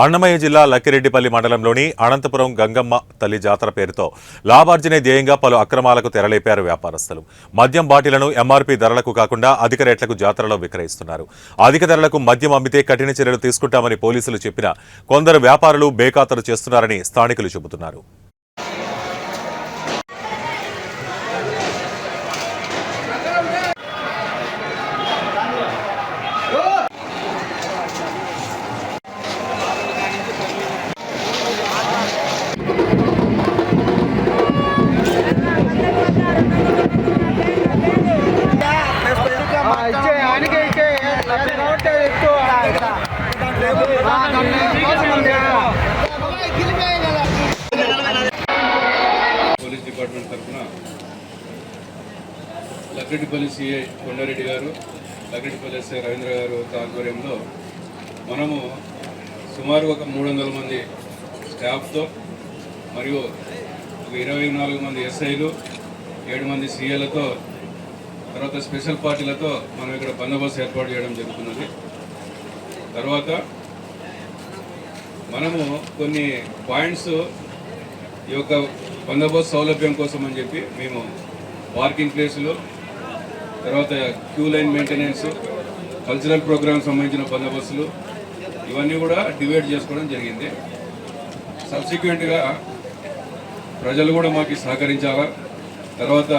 అన్నమయ్య జిల్లా లక్కిరెడ్డిపల్లి మండలంలోని అనంతపురం గంగమ్మ తల్లి జాతర పేరుతో లాభార్జనే ధ్యేయంగా పలు అక్రమాలకు తెరలేపారు వ్యాపారస్తులు. మద్యం బాటిలను ఎంఆర్పీ ధరలకు కాకుండా అధిక రేట్లకు జాతరలో విక్రయిస్తున్నారు. అధిక ధరలకు మద్యం అమ్మితే కఠిన చర్యలు తీసుకుంటామని పోలీసులు చెప్పినా కొందరు వ్యాపారులు బేఖాతరు చేస్తున్నారని స్థానికులు చెబుతున్నారు. పోలీస్ డిపార్ట్మెంట్ తరఫున లక్కిరెడ్డిపల్లి సిఐ కొండారెడ్డి గారు, లక్కిరెడ్డిపల్లి ఎస్ఐ రవీంద్ర గారు ఆధ్వర్యంలో మనము సుమారు ఒక 300 మంది స్టాఫ్తో మరియు ఒక 24 మంది ఎస్ఐలు, 7 మంది సిఐలతో, తర్వాత స్పెషల్ పార్టీలతో మనం ఇక్కడ బందోబస్తు ఏర్పాటు చేయడం జరుగుతున్నది. తర్వాత మనము కొన్ని పాయింట్స్ ఈ యొక్క బందోబస్తు సౌలభ్యం కోసం అని చెప్పి మేము పార్కింగ్ ప్లేసులు, తర్వాత queue line maintenance, cultural program సంబంధించిన బందోబస్తులు ఇవన్నీ కూడా డివైడ్ చేసుకోవడం జరిగింది. సబ్సిక్వెంట్గా ప్రజలు కూడా మాకు సహకరించాలా. తర్వాత